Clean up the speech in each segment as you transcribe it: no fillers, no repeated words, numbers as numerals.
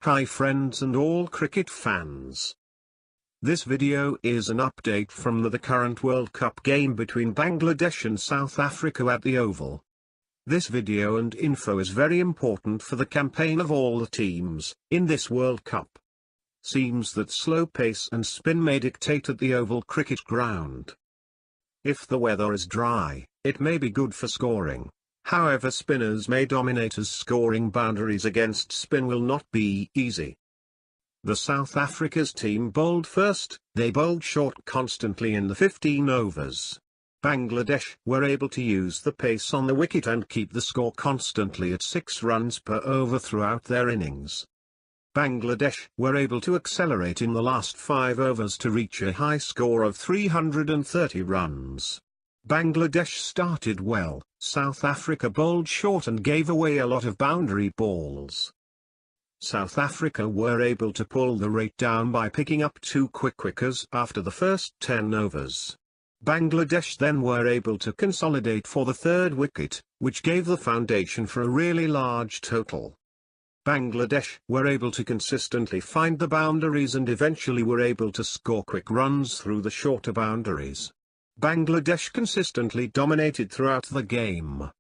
Hi friends and all cricket fans. This video is an update from the current World Cup game between Bangladesh and South Africa at the Oval. This video and info is very important for the campaign of all the teams in this World Cup. Seems that slow pace and spin may dictate at the Oval cricket ground. If the weather is dry, it may be good for scoring. However, spinners may dominate as scoring boundaries against spin will not be easy. The South Africa's team bowled first. They bowled short constantly in the 15 overs. Bangladesh were able to use the pace on the wicket and keep the score constantly at 6 runs per over throughout their innings. Bangladesh were able to accelerate in the last 5 overs to reach a high score of 330 runs. Bangladesh started well. South Africa bowled short and gave away a lot of boundary balls. South Africa were able to pull the rate down by picking up 2 quick wickets after the first 10 overs. Bangladesh then were able to consolidate for the 3rd wicket, which gave the foundation for a really large total. Bangladesh were able to consistently find the boundaries and eventually were able to score quick runs through the shorter boundaries. Bangladesh consistently dominated throughout the game.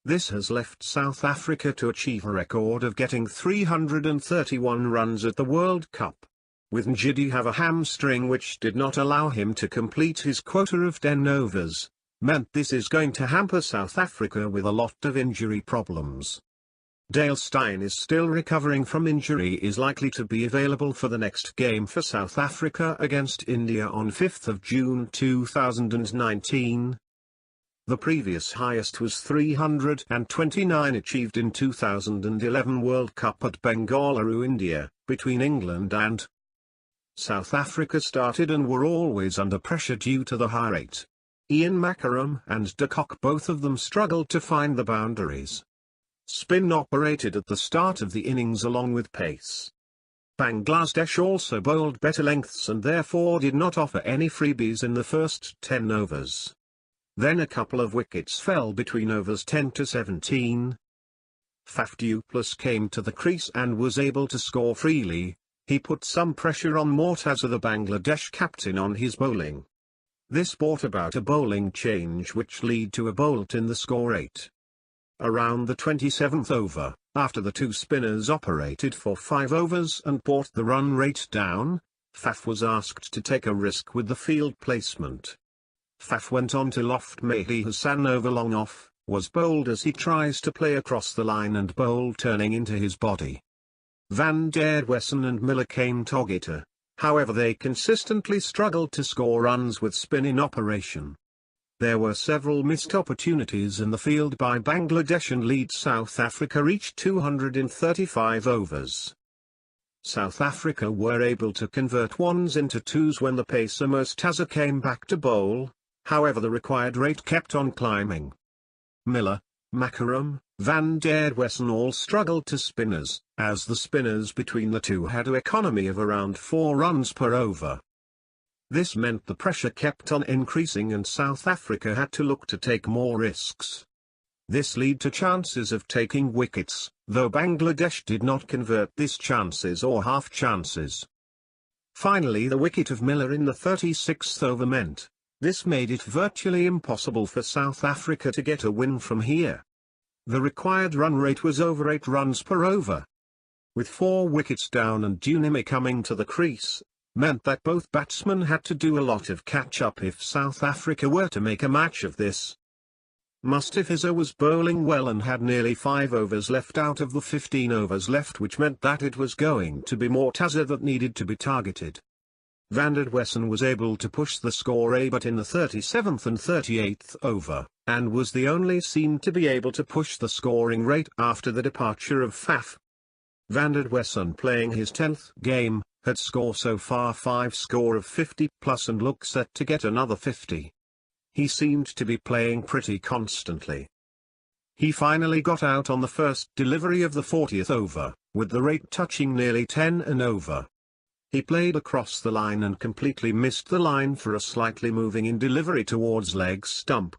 This has left South Africa to achieve a record of getting 331 runs at the World Cup. With Njidi have a hamstring which did not allow him to complete his quota of 10 overs, meant this is going to hamper South Africa with a lot of injury problems. Dale Steyn is still recovering from injury, is likely to be available for the next game for South Africa against India on 5th of June 2019. The previous highest was 329 achieved in 2011 World Cup at Bengaluru, India, between England and South Africa started and were always under pressure due to the high rate. Ian Mackerham and de Kock, both of them struggled to find the boundaries. Spin operated at the start of the innings along with pace. Bangladesh also bowled better lengths and therefore did not offer any freebies in the first 10 overs. Then a couple of wickets fell between overs 10 to 17. Faf du Plessis came to the crease and was able to score freely. He put some pressure on Mortaza, the Bangladesh captain, on his bowling. This brought about a bowling change which led to a bolt in the score 8. Around the 27th over, after the 2 spinners operated for 5 overs and brought the run rate down, Faf was asked to take a risk with the field placement. Faf went on to loft Mehdi Hassan over long off, was bowled as he tries to play across the line and bowl turning into his body. Van der Wesen and Miller came targeter, however they consistently struggled to score runs with spin in operation. There were several missed opportunities in the field by Bangladesh and lead South Africa reached 235 overs. South Africa were able to convert 1s into 2s when the pacer Mortaza came back to bowl, however the required rate kept on climbing. Miller, Mackerham, Van der Wesen all struggled to spinners, as the spinners between the two had an economy of around 4 runs per over. This meant the pressure kept on increasing and South Africa had to look to take more risks. This led to chances of taking wickets, though Bangladesh did not convert these chances or half chances. Finally, the wicket of Miller in the 36th over meant this made it virtually impossible for South Africa to get a win from here. The required run rate was over 8 runs per over. With 4 wickets down and Dunimi coming to the crease, meant that both batsmen had to do a lot of catch-up if South Africa were to make a match of this. Mustafiza was bowling well and had nearly 5 overs left out of the 15 overs left, which meant that it was going to be Mortaza that needed to be targeted. Van der Wesen was able to push the score a but in the 37th and 38th over, and was the only seen to be able to push the scoring rate after the departure of Faf. Van der Wesen, playing his 10th game, had scored so far 5 score of 50 plus and looked set to get another 50. He seemed to be playing pretty constantly. He finally got out on the first delivery of the 40th over, with the rate touching nearly 10 and over. He played across the line and completely missed the line for a slightly moving in delivery towards leg stump.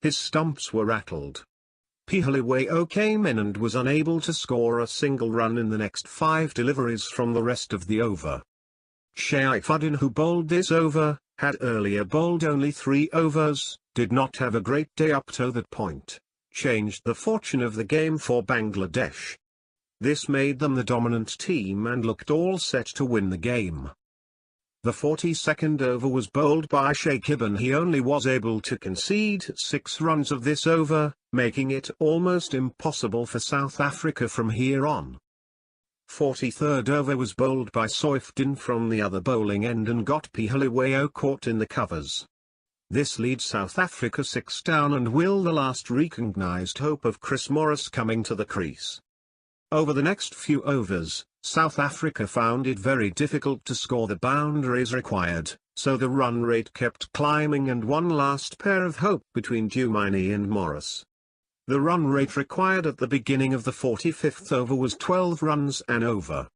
His stumps were rattled. Pihaliweo came in and was unable to score a single run in the next 5 deliveries from the rest of the over. Shaifuddin, who bowled this over, had earlier bowled only 3 overs, did not have a great day up to that point, changed the fortune of the game for Bangladesh. This made them the dominant team and looked all set to win the game. The 42nd over was bowled by Shakib and he only was able to concede 6 runs of this over, making it almost impossible for South Africa from here on. 43rd over was bowled by Saifuddin from the other bowling end and got Pihaliweo caught in the covers. This leads South Africa 6 down and will the last recognised hope of Chris Morris coming to the crease. Over the next few overs, South Africa found it very difficult to score the boundaries required, so the run rate kept climbing and one last pair of hope between Dlamini and Morris. The run rate required at the beginning of the 45th over was 12 runs an over.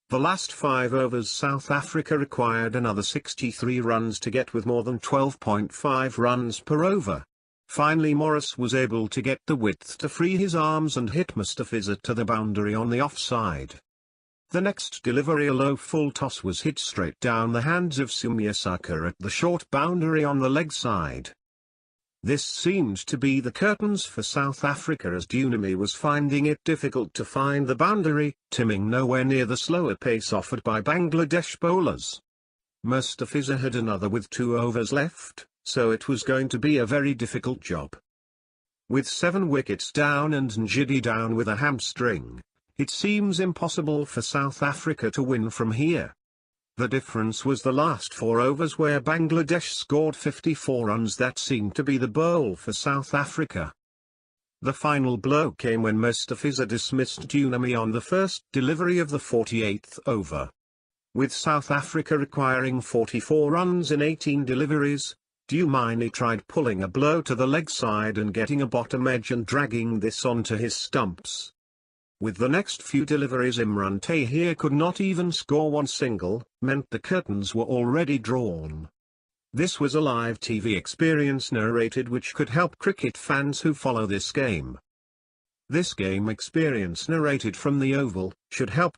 The last 5 overs South Africa required another 63 runs to get with more than 12.5 runs per over. Finally Morris was able to get the width to free his arms and hit Mustafizur to the boundary on the offside. The next delivery, a low full toss, was hit straight down the hands of Sumiasaka at the short boundary on the leg side. This seemed to be the curtains for South Africa as Dlamini was finding it difficult to find the boundary, timing nowhere near the slower pace offered by Bangladesh bowlers. Mustafizur had another with 2 overs left, so it was going to be a very difficult job. With 7 wickets down and Njidi down with a hamstring, it seems impossible for South Africa to win from here. The difference was the last 4 overs where Bangladesh scored 54 runs. That seemed to be the bowl for South Africa. The final blow came when Mustafizur dismissed Dlamini on the first delivery of the 48th over. With South Africa requiring 44 runs in 18 deliveries, Dlamini tried pulling a blow to the leg side and getting a bottom edge and dragging this onto his stumps. With the next few deliveries Imran Tahir could not even score one single, meant the curtains were already drawn. This was a live TV experience narrated which could help cricket fans who follow this game. This game experience narrated from the Oval should help